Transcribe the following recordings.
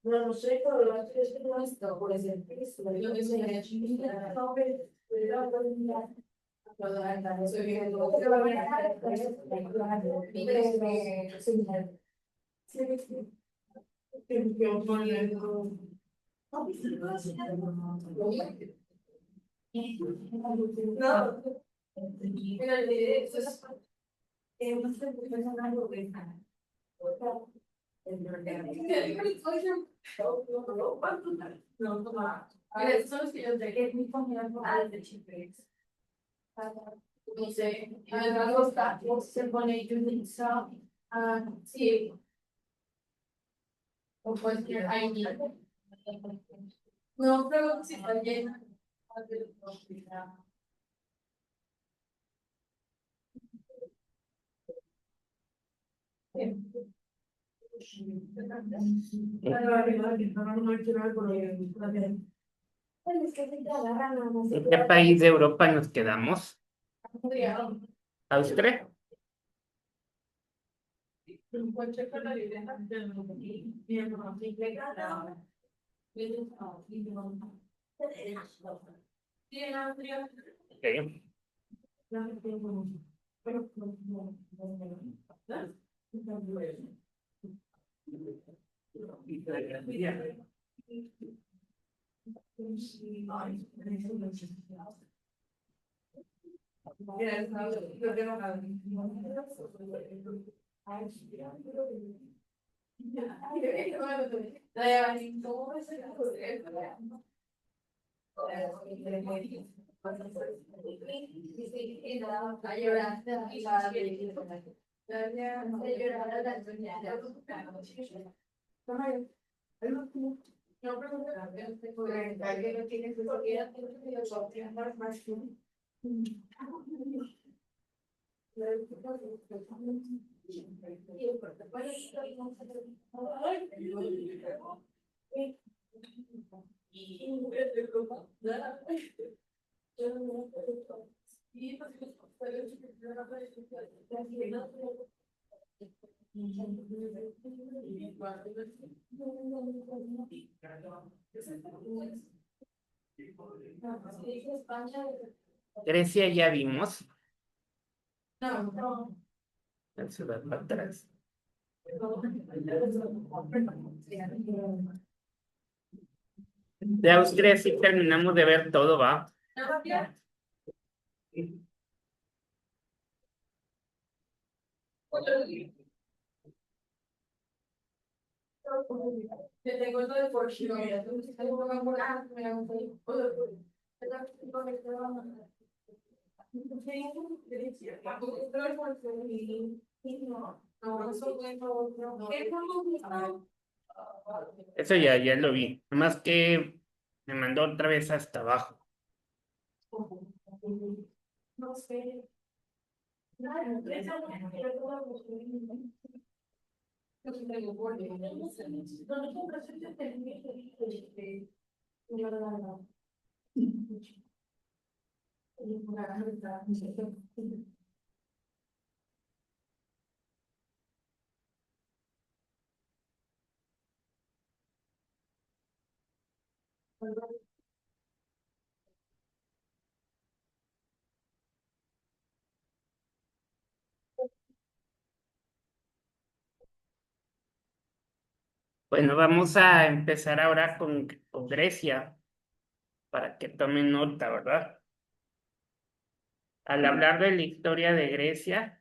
No lo sé, pero la verdad es que no está por ese piso. Yo me enseñé chiquita, no, pero soy bien, no sé, se pone sí, o cualquier ID. No, pero si también. ¿En qué país de Europa nos quedamos? ¿Austria? Ok. Grecia ya vimos. Se va para atrás. De Austria sí terminamos de ver todo, ¿va? Eso ya lo vi. Nomás que me mandó otra vez hasta abajo. No sé. Bueno, vamos a empezar ahora con Grecia, para que tomen nota, ¿verdad? Al hablar de la historia de Grecia,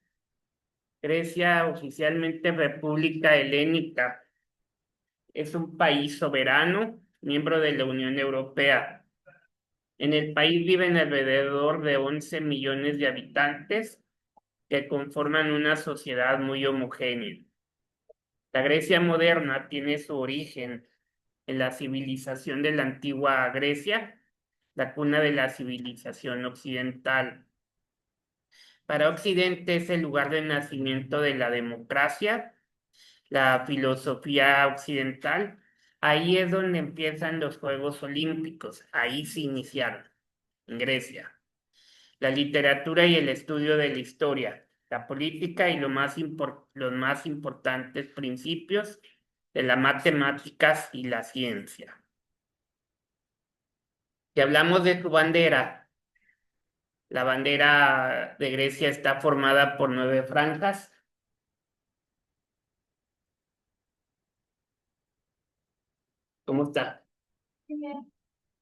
Grecia oficialmente República Helénica, es un país soberano, miembro de la Unión Europea. En el país viven alrededor de 11 millones de habitantes que conforman una sociedad muy homogénea. La Grecia moderna tiene su origen en la civilización de la antigua Grecia, la cuna de la civilización occidental. Para Occidente es el lugar de nacimiento de la democracia, la filosofía occidental. Ahí es donde empiezan los Juegos Olímpicos, ahí se iniciaron, en Grecia. La literatura y el estudio de la historia, la política y los más importantes principios de las matemáticas y la ciencia. Si hablamos de su bandera, la bandera de Grecia está formada por 9 franjas. ¿Cómo está? Bien.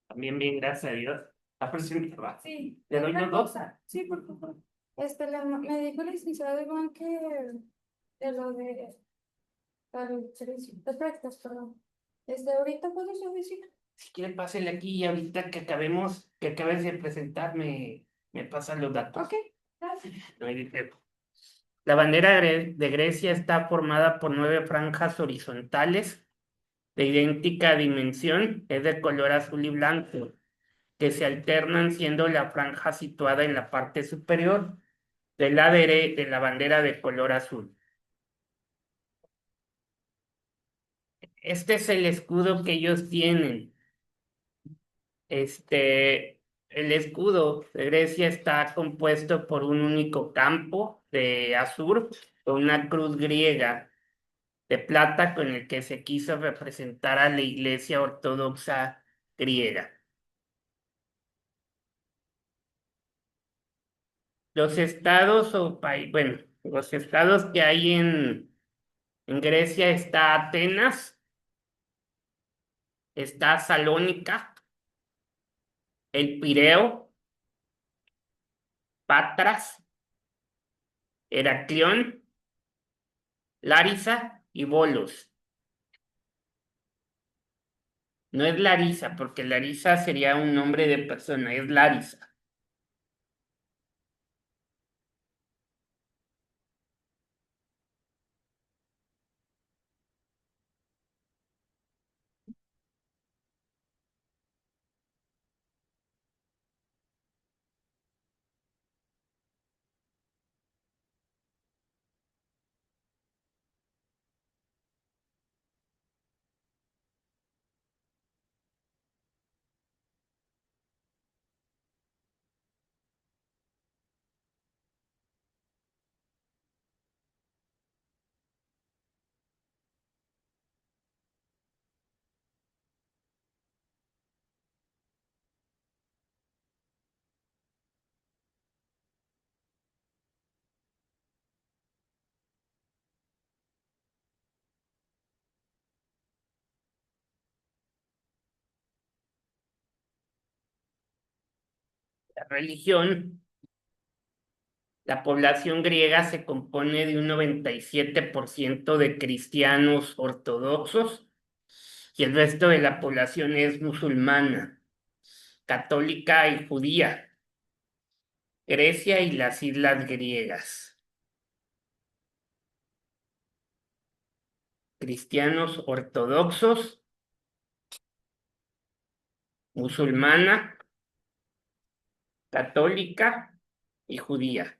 También bien, gracias a Dios. La presión va. Sí. ¿Le doy Una los dos? cosa. Sí, por favor. Me dijo el licenciado Iván que de lo de el servicio de prácticas, perdón. ¿Desde ahorita puedo su oficina? Si quiere, pásele aquí y ahorita que acabes de presentar, me pasan los datos. Ok, gracias. No hay defecto. La bandera de Grecia está formada por 9 franjas horizontales de idéntica dimensión, es de color azul y blanco, que se alternan siendo la franja situada en la parte superior de la bandera de color azul. Este es el escudo que ellos tienen. El escudo de Grecia está compuesto por un único campo de azur, con una cruz griega de plata con el que se quiso representar a la Iglesia Ortodoxa griega. Los estados o países, bueno, los estados que hay en Grecia está Atenas, está Salónica, el Pireo, Patras, Heraclión, Larisa y Volos. No es Larisa, porque Larisa sería un nombre de persona, es Larisa. La religión, la población griega se compone de un 97% de cristianos ortodoxos y el resto de la población es musulmana, católica y judía. Grecia y las islas griegas. Cristianos ortodoxos, musulmana, católica y judía.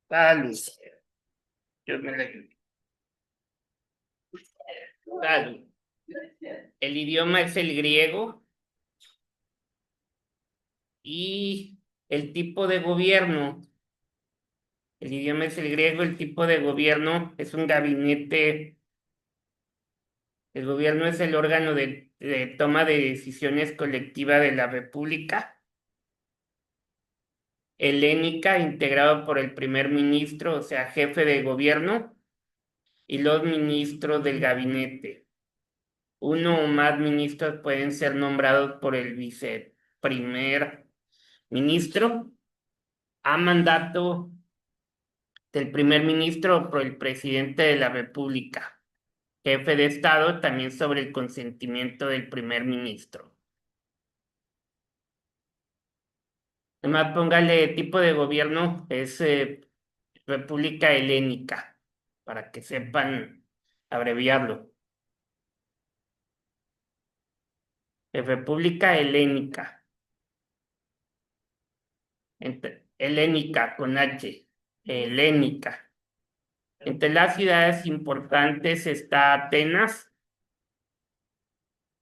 Salud. Dios me la ayude. Salud. El idioma es el griego y el tipo de gobierno. El idioma es el griego, el tipo de gobierno es un gabinete. El gobierno es el órgano de toma de decisiones colectiva de la República helénica, integrado por el primer ministro, o sea, jefe de gobierno, y los ministros del gabinete. Uno o más ministros pueden ser nombrados por el viceprimer ministro a mandato del primer ministro o por el presidente de la República, jefe de Estado, también sobre el consentimiento del primer ministro. Además, póngale tipo de gobierno, es República Helénica. para que sepan abreviarlo. República Helénica. Helénica con H. Helénica. Entre las ciudades importantes está Atenas,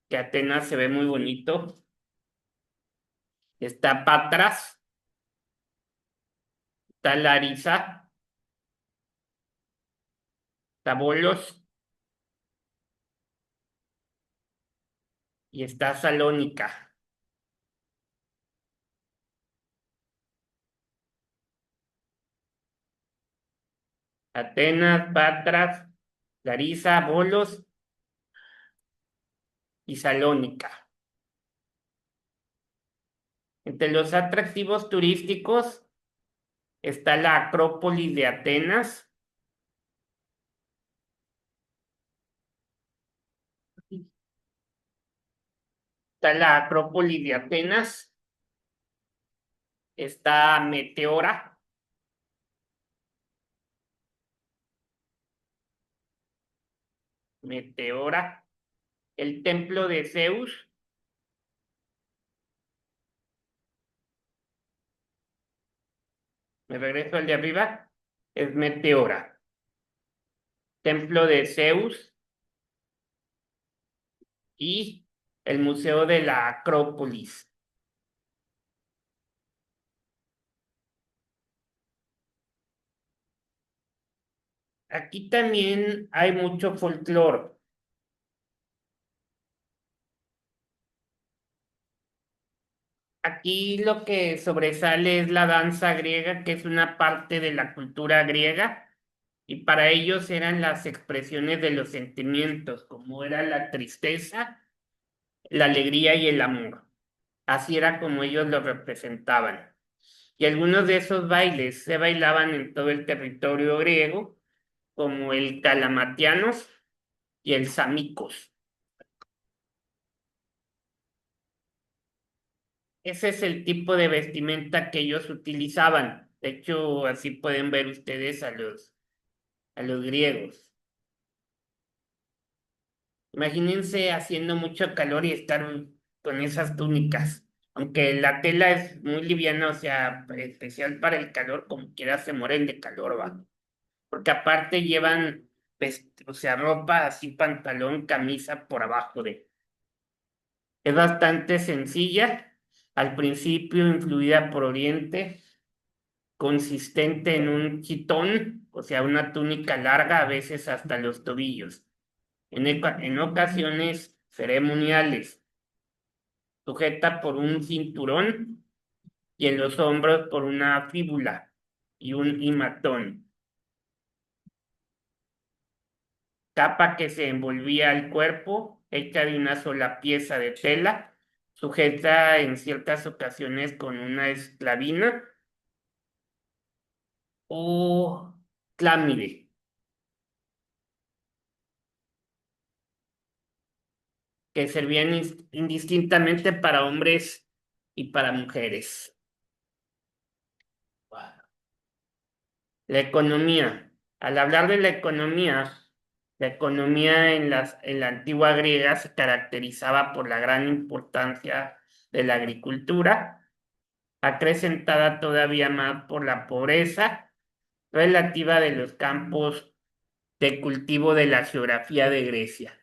que Atenas se ve muy bonito. Está Patras, está Larisa, está Bolos y está Salónica. Atenas, Patras, Larisa, Bolos y Salónica. Entre los atractivos turísticos está la Acrópolis de Atenas, está la Acrópolis de Atenas, está Meteora, Meteora, el templo de Zeus, me regreso al de arriba, es Meteora, templo de Zeus y el Museo de la Acrópolis. Aquí también hay mucho folclore. Aquí lo que sobresale es la danza griega, que es una parte de la cultura griega, y para ellos eran las expresiones de los sentimientos, como era la tristeza, la alegría y el amor. Así era como ellos lo representaban. Y algunos de esos bailes se bailaban en todo el territorio griego, como el calamatianos y el samicos. Ese es el tipo de vestimenta que ellos utilizaban. De hecho, así pueden ver ustedes a los griegos. Imagínense haciendo mucho calor y estar con esas túnicas. Aunque la tela es muy liviana, o sea, especial para el calor, como quiera se mueren de calor, va. Porque aparte llevan, o sea, ropa así, pantalón, camisa por abajo de. Es bastante sencilla, al principio influida por Oriente, consistente en un chitón, o sea, una túnica larga, a veces hasta los tobillos. En ocasiones ceremoniales, sujeta por un cinturón y en los hombros por una fíbula y un himatón. Capa que se envolvía al cuerpo, hecha de una sola pieza de tela, sujeta en ciertas ocasiones con una esclavina o clámide, que servían indistintamente para hombres y para mujeres. La economía. Al hablar de la economía en la antigua griega se caracterizaba por la gran importancia de la agricultura, acrecentada todavía más por la pobreza relativa de los campos de cultivo de la geografía de Grecia.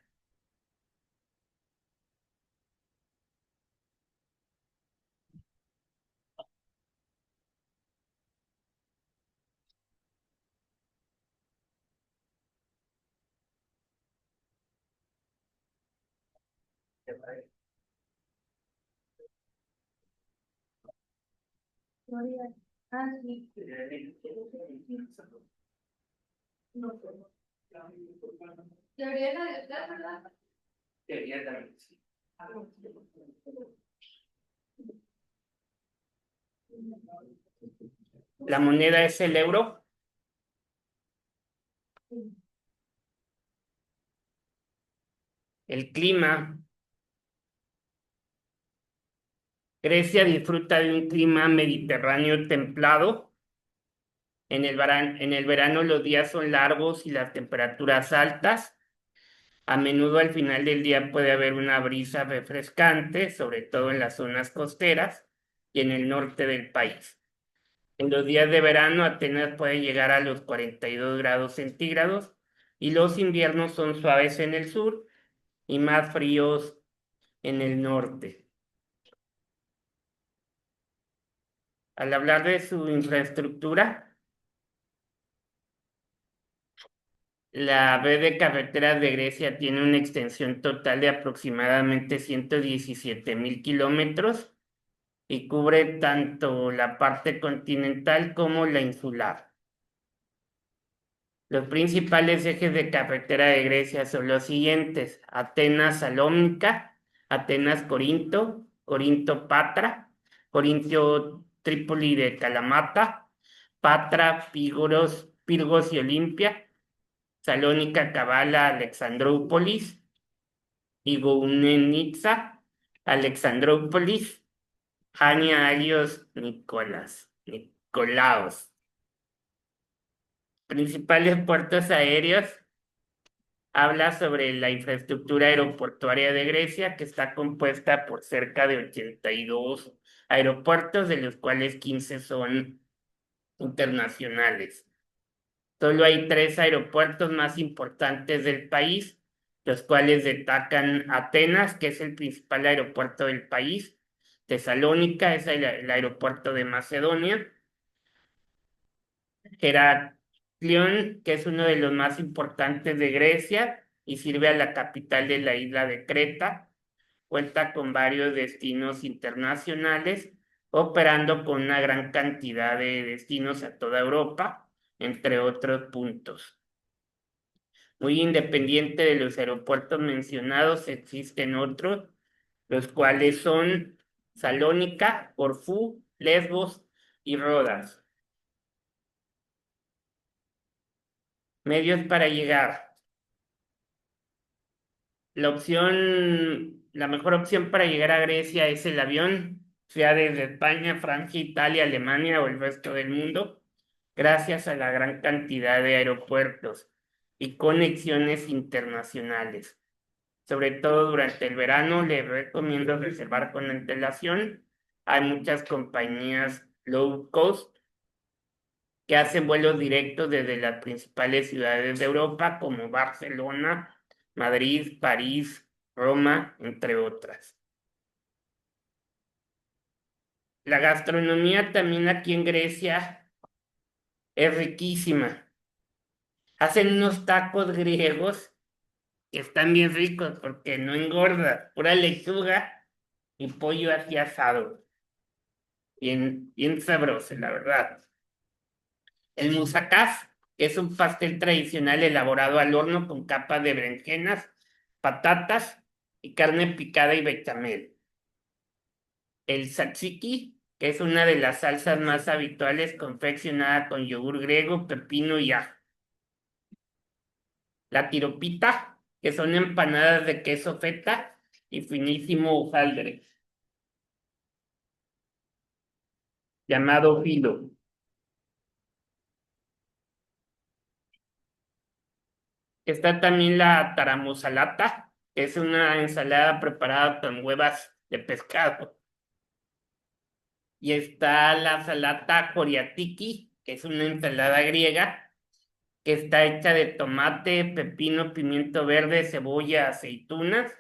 Ah, sí. Teoría de la identidad, ¿verdad? La moneda es el euro. El clima. Grecia disfruta de un clima mediterráneo templado En el verano los días son largos y las temperaturas altas. A menudo al final del día puede haber una brisa refrescante, sobre todo en las zonas costeras y en el norte del país. En los días de verano Atenas puede llegar a los 42 grados centígrados y los inviernos son suaves en el sur y más fríos en el norte. Al hablar de su infraestructura, la red de carreteras de Grecia tiene una extensión total de aproximadamente 117.000 kilómetros y cubre tanto la parte continental como la insular. Los principales ejes de carretera de Grecia son los siguientes: Atenas-Salónica, Atenas-Corinto, Corinto-Patra, Corinto-Trípoli de Kalamata, Patra, Pirgos y Olimpia, Salónica-Kavala, Alexandrópolis, Igoumenitsa, Alexandrópolis, Hania, Alios, Nicolaos. Principales puertos aéreos. Habla sobre la infraestructura aeroportuaria de Grecia, que está compuesta por cerca de 82 aeropuertos, de los cuales 15 son internacionales. Solo hay 3 aeropuertos más importantes del país, los cuales destacan Atenas, que es el principal aeropuerto del país; Tesalónica es el aeropuerto de Macedonia; Heraclión, que es uno de los más importantes de Grecia y sirve a la capital de la isla de Creta. Cuenta con varios destinos internacionales, operando con una gran cantidad de destinos a toda Europa, entre otros puntos. Muy independiente de los aeropuertos mencionados, existen otros, los cuales son Salónica, Corfú, Lesbos y Rodas. Medios para llegar. La mejor opción para llegar a Grecia es el avión, sea desde España, Francia, Italia, Alemania o el resto del mundo, gracias a la gran cantidad de aeropuertos y conexiones internacionales. Sobre todo durante el verano, les recomiendo reservar con antelación. Hay muchas compañías low cost que hacen vuelos directos desde las principales ciudades de Europa, como Barcelona, Madrid, París, Roma, entre otras. La gastronomía también aquí en Grecia es riquísima. Hacen unos tacos griegos que están bien ricos porque no engorda, pura lechuga y pollo así asado. Bien, bien sabroso, la verdad. El moussakás, que es un pastel tradicional elaborado al horno con capas de berenjenas, patatas y carne picada y bechamel. El tzatziki, que es una de las salsas más habituales confeccionada con yogur griego, pepino y ajo. La tiropita, que son empanadas de queso feta y finísimo hojaldre, llamado filo. Está también la taramosalata, que es una ensalada preparada con huevas de pescado. Y está la salata coriatiki, que es una ensalada griega que está hecha de tomate, pepino, pimiento verde, cebolla, aceitunas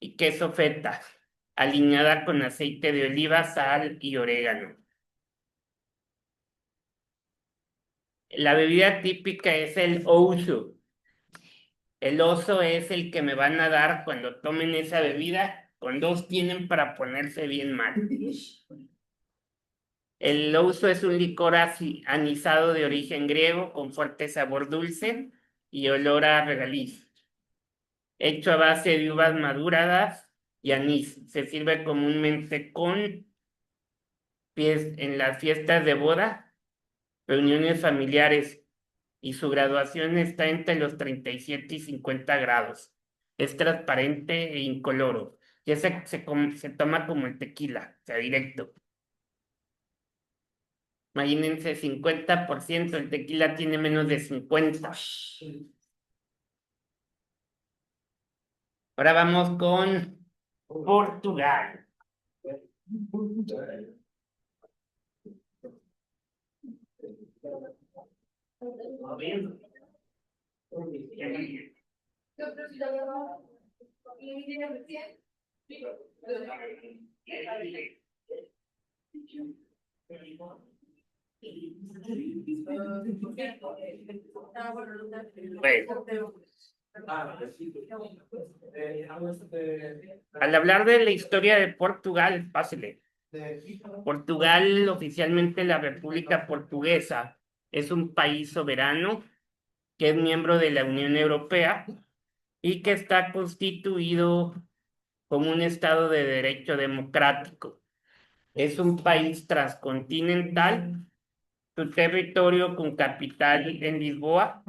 y queso feta, aliñada con aceite de oliva, sal y orégano. La bebida típica es el ouzo. El oso es el que me van a dar cuando tomen esa bebida. Con 2 tienen para ponerse bien mal. El ouzo es un licor anisado de origen griego con fuerte sabor dulce y olor a regaliz, hecho a base de uvas maduradas y anís. Se sirve comúnmente en las fiestas de boda, reuniones familiares, y su graduación está entre los 37 y 50 grados. Es transparente e incoloro. Ya se toma como el tequila, o sea, directo. Imagínense, 50%, el tequila tiene menos de 50. Ahora vamos con Portugal. Bueno, al hablar de la historia de Portugal, pásele. Portugal, oficialmente la República Portuguesa, es un país soberano que es miembro de la Unión Europea y que está constituido como un Estado de derecho democrático. Es un país transcontinental, su territorio con capital en Lisboa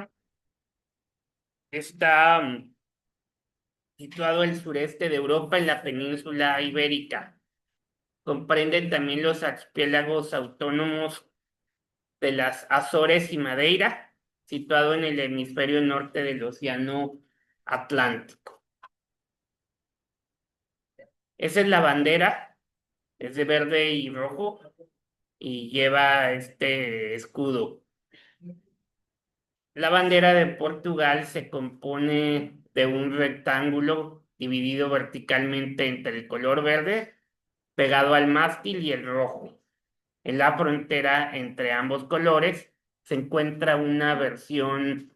está situado al sureste de Europa en la península ibérica. Comprende también los archipiélagos autónomos de las Azores y Madeira, situado en el hemisferio norte del Océano Atlántico. Esa es la bandera, es de verde y rojo y lleva este escudo. La bandera de Portugal se compone de un rectángulo dividido verticalmente entre el color verde pegado al mástil y el rojo. En la frontera entre ambos colores se encuentra una versión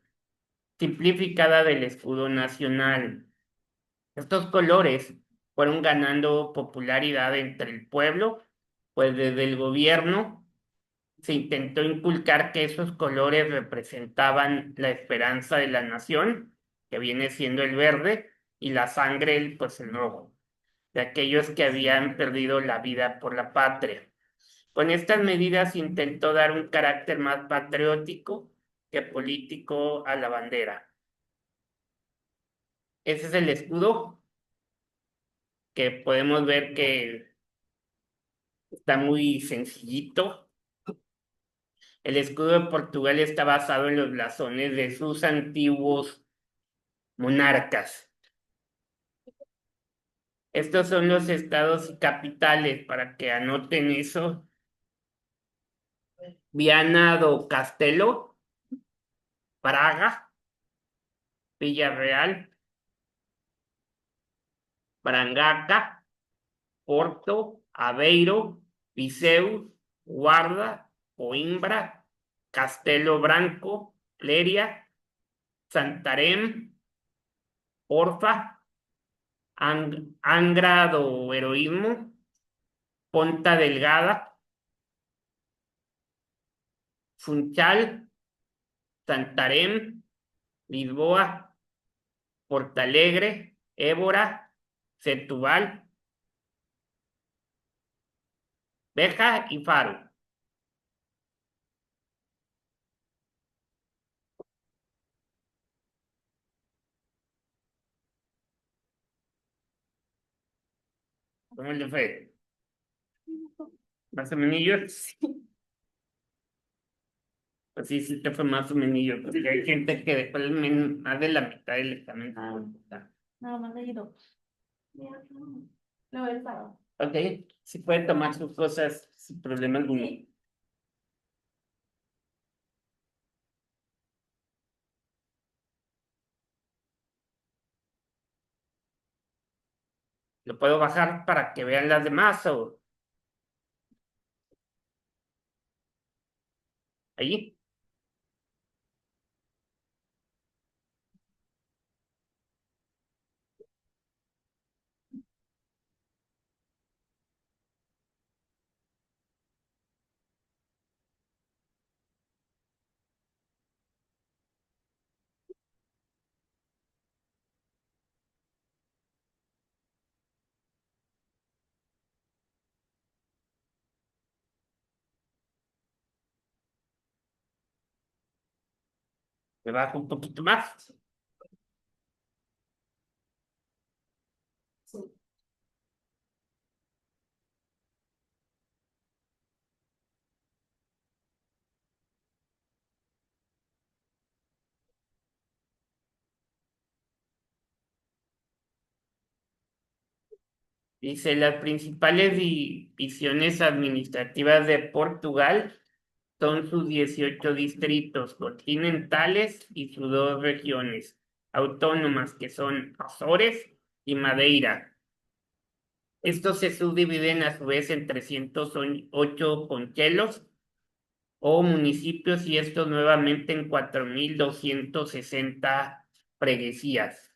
simplificada del escudo nacional. Estos colores fueron ganando popularidad entre el pueblo, pues desde el gobierno se intentó inculcar que esos colores representaban la esperanza de la nación, que viene siendo el verde, y la sangre, pues el rojo, de aquellos que habían perdido la vida por la patria. Con estas medidas intentó dar un carácter más patriótico que político a la bandera. Ese es el escudo que podemos ver que está muy sencillito. El escudo de Portugal está basado en los blasones de sus antiguos monarcas. Estos son los estados y capitales para que anoten eso. Viana do Castelo, Braga, Villarreal, Brancaca, Porto, Aveiro, Viseu, Guarda, Coimbra, Castelo Branco, Leria, Santarém, Orfa, Angra do Heroísmo, Ponta Delgada, Funchal, Santarém, Lisboa, Portalegre, Évora, Setúbal, Beja y Faro. ¿Cómo le fue? ¿Más o menos? Pues sí, sí te fue más o menos, porque hay gente que después más de la mitad del examen. No, no he leído. Lo he sábado. Ok, sí puede tomar sus cosas sin problema alguno. Lo puedo bajar para que vean las demás o ahí. Me bajo un poquito más. Dice, las principales divisiones administrativas de Portugal son sus 18 distritos continentales y sus dos regiones autónomas, que son Azores y Madeira. Estos se subdividen a su vez en 308 conchelos o municipios y estos nuevamente en 4.260 freguesías.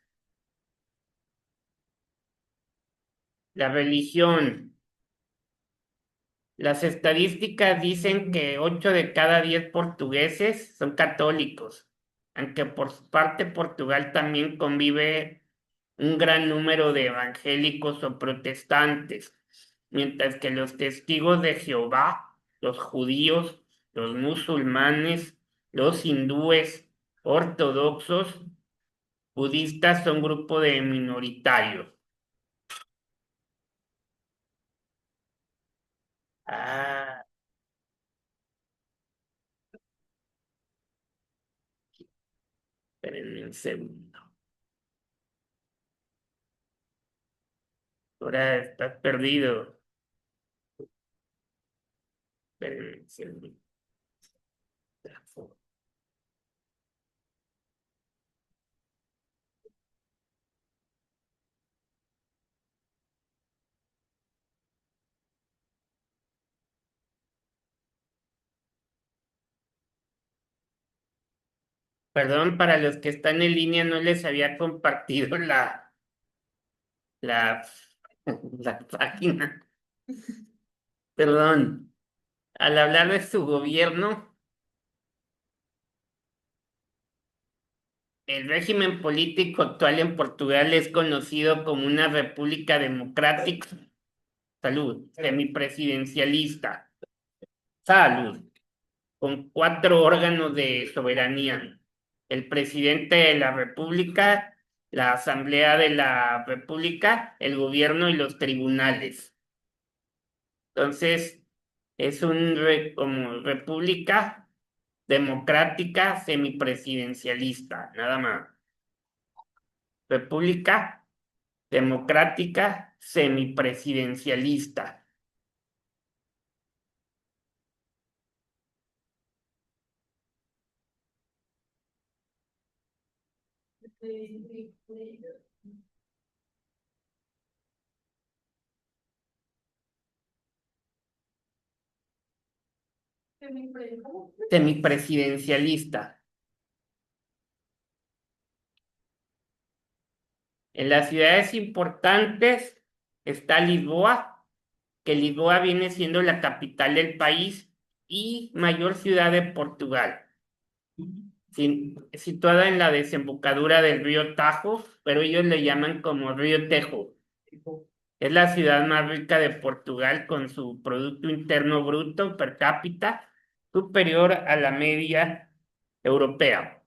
La religión. Las estadísticas dicen que 8 de cada 10 portugueses son católicos, aunque por su parte Portugal también convive un gran número de evangélicos o protestantes, mientras que los testigos de Jehová, los judíos, los musulmanes, los hindúes, ortodoxos, budistas son grupo de minoritarios. Ah, espérenme un segundo. Ahora estás perdido. Espérenme un segundo. Perdón, para los que están en línea no les había compartido la, la página. Perdón. Al hablar de su gobierno, el régimen político actual en Portugal es conocido como una república democrática, semipresidencialista, con 4 órganos de soberanía: el presidente de la República, la Asamblea de la República, el gobierno y los tribunales. Entonces, es como república democrática semipresidencialista, nada más. República democrática semipresidencialista. Semipresidencialista. En las ciudades importantes está Lisboa, que Lisboa viene siendo la capital del país y mayor ciudad de Portugal, situada en la desembocadura del río Tajo, pero ellos le llaman como río Tejo. Es la ciudad más rica de Portugal con su Producto Interno Bruto per cápita superior a la media europea,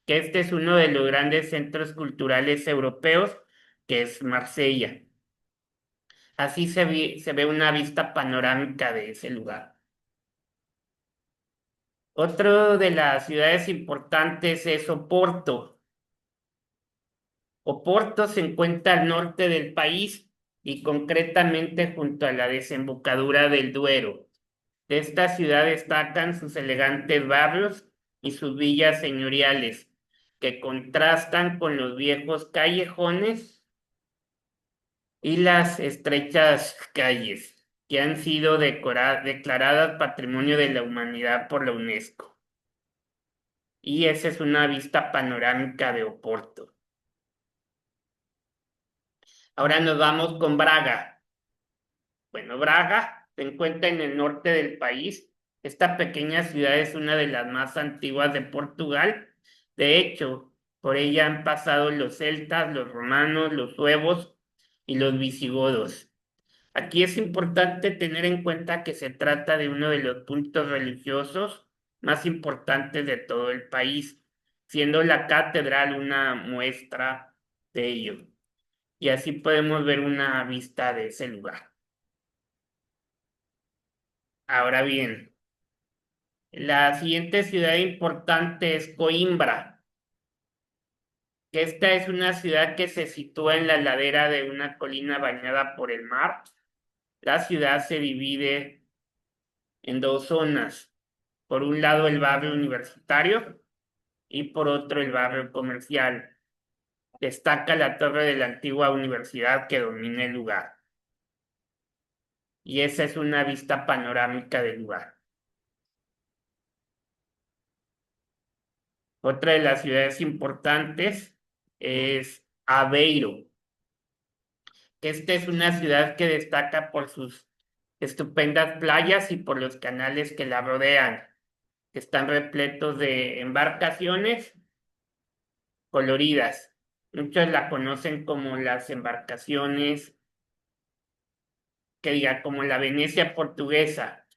que este es uno de los grandes centros culturales europeos, que es Marsella. Así se ve una vista panorámica de ese lugar. Otro de las ciudades importantes es Oporto. Oporto se encuentra al norte del país y concretamente junto a la desembocadura del Duero. De esta ciudad destacan sus elegantes barrios y sus villas señoriales, que contrastan con los viejos callejones y las estrechas calles, que han sido declaradas Patrimonio de la Humanidad por la UNESCO. Y esa es una vista panorámica de Oporto. Ahora nos vamos con Braga. Bueno, Braga se encuentra en el norte del país. Esta pequeña ciudad es una de las más antiguas de Portugal. De hecho, por ella han pasado los celtas, los romanos, los suevos y los visigodos. Aquí es importante tener en cuenta que se trata de uno de los puntos religiosos más importantes de todo el país, siendo la catedral una muestra de ello. Y así podemos ver una vista de ese lugar. Ahora bien, la siguiente ciudad importante es Coimbra. que esta es una ciudad que se sitúa en la ladera de una colina bañada por el mar. La ciudad se divide en dos zonas. Por un lado el barrio universitario y por otro el barrio comercial. Destaca la torre de la antigua universidad que domina el lugar. Y esa es una vista panorámica del lugar. Otra de las ciudades importantes es Aveiro, que esta es una ciudad que destaca por sus estupendas playas y por los canales que la rodean, que están repletos de embarcaciones coloridas. Muchos la conocen como las embarcaciones, que diga, como la Venecia portuguesa.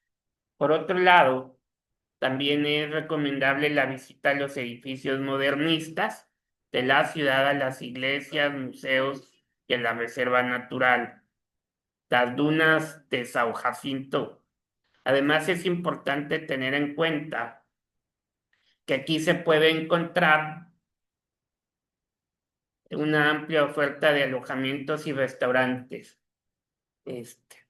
Por otro lado, también es recomendable la visita a los edificios modernistas de la ciudad, a las iglesias, museos y a la reserva natural, las dunas de Sao Jacinto. Además, es importante tener en cuenta que aquí se puede encontrar una amplia oferta de alojamientos y restaurantes. Este,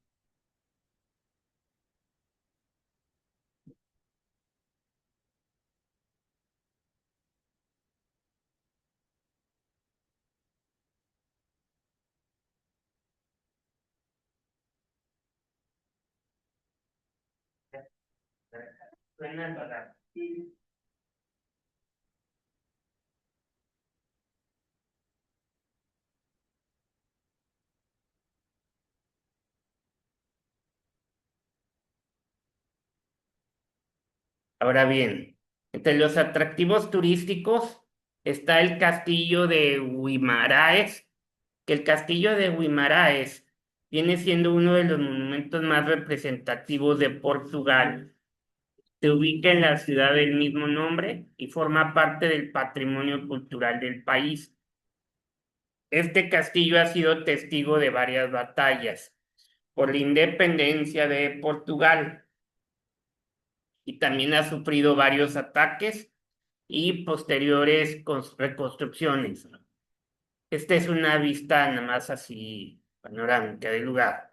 Suena barato. Ahora bien, entre los atractivos turísticos está el castillo de Guimaraes, que el castillo de Guimaraes viene siendo uno de los monumentos más representativos de Portugal. Se ubica en la ciudad del mismo nombre y forma parte del patrimonio cultural del país. Este castillo ha sido testigo de varias batallas por la independencia de Portugal y también ha sufrido varios ataques y posteriores reconstrucciones. Esta es una vista nada más así panorámica del lugar.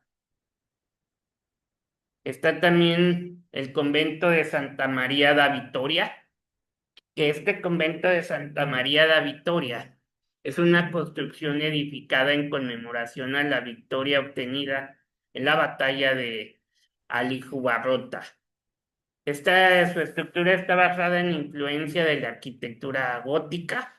Está también el convento de Santa María da Vitoria, que este convento de Santa María da Vitoria es una construcción edificada en conmemoración a la victoria obtenida en la batalla de Alijubarrota. Su estructura está basada en influencia de la arquitectura gótica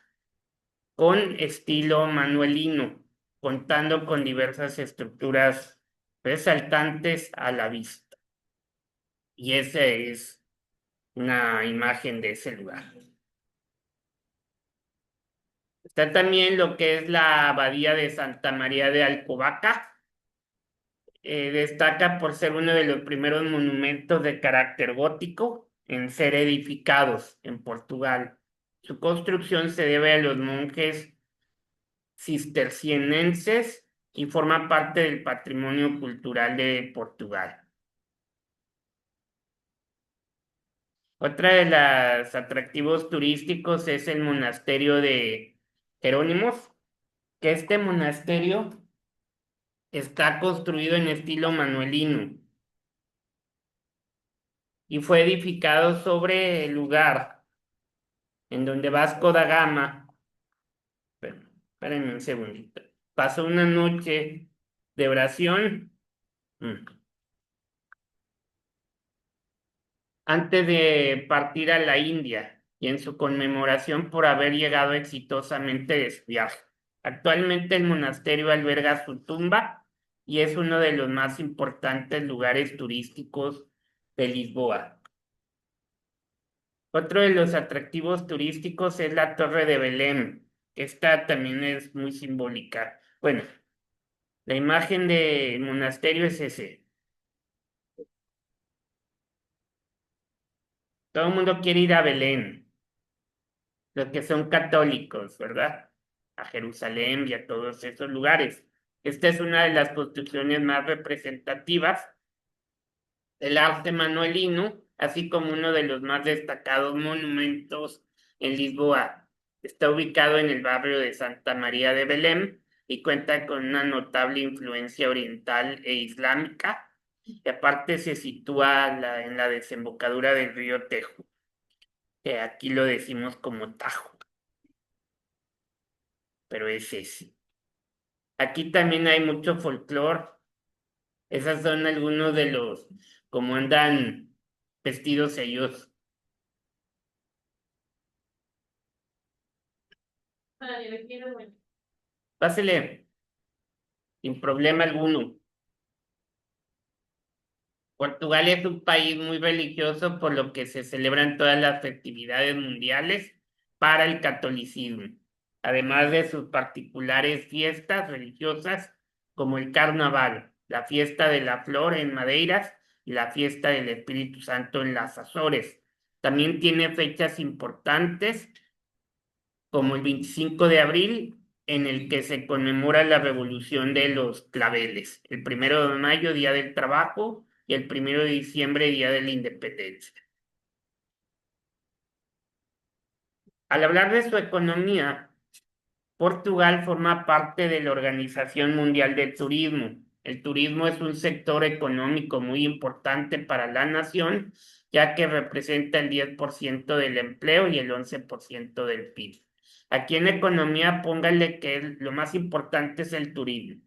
con estilo manuelino, contando con diversas estructuras resaltantes a la vista. Y esa es una imagen de ese lugar. Está también lo que es la abadía de Santa María de Alcobaça. Destaca por ser uno de los primeros monumentos de carácter gótico en ser edificados en Portugal. Su construcción se debe a los monjes cistercienses y forma parte del patrimonio cultural de Portugal. Otra de los atractivos turísticos es el monasterio de Jerónimos, que este monasterio está construido en estilo manuelino y fue edificado sobre el lugar en donde Vasco da Gama, espérenme un segundito, pasó una noche de oración antes de partir a la India y en su conmemoración por haber llegado exitosamente de su viaje. Actualmente el monasterio alberga su tumba y es uno de los más importantes lugares turísticos de Lisboa. Otro de los atractivos turísticos es la Torre de Belém. Esta también es muy simbólica. Bueno, la imagen del monasterio es ese. Todo el mundo quiere ir a Belén, los que son católicos, ¿verdad? A Jerusalén y a todos esos lugares. Esta es una de las construcciones más representativas del arte manuelino, así como uno de los más destacados monumentos en Lisboa. Está ubicado en el barrio de Santa María de Belém y cuenta con una notable influencia oriental e islámica. Y aparte se sitúa en la desembocadura del río Tejo, que aquí lo decimos como Tajo, pero es ese. Aquí también hay mucho folclore. Esas son algunos de los, como andan vestidos ellos. Pásele, sin problema alguno. Portugal es un país muy religioso, por lo que se celebran todas las festividades mundiales para el catolicismo, además de sus particulares fiestas religiosas como el Carnaval, la fiesta de la flor en Madeiras y la fiesta del Espíritu Santo en las Azores. También tiene fechas importantes como el 25 de abril, en el que se conmemora la revolución de los claveles, el 1 de mayo, Día del Trabajo, y el 1 de diciembre, Día de la Independencia. Al hablar de su economía, Portugal forma parte de la Organización Mundial del Turismo. El turismo es un sector económico muy importante para la nación, ya que representa el 10% del empleo y el 11% del PIB. Aquí en economía, póngale que lo más importante es el turismo.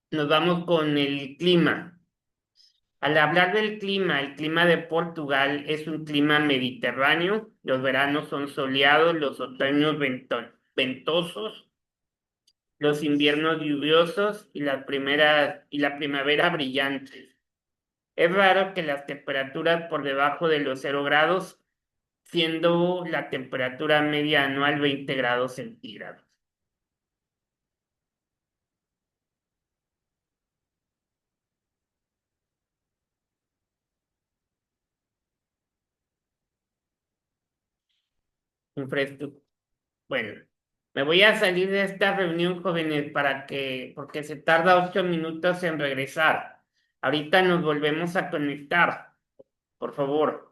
Nos vamos con el clima. Al hablar del clima, el clima de Portugal es un clima mediterráneo. Los veranos son soleados, los otoños ventosos, los inviernos lluviosos y la primavera brillante. Es raro que las temperaturas por debajo de los 0 grados, siendo la temperatura media anual 20 grados centígrados. Bueno, me voy a salir de esta reunión, jóvenes, porque se tarda 8 minutos en regresar. Ahorita nos volvemos a conectar, por favor.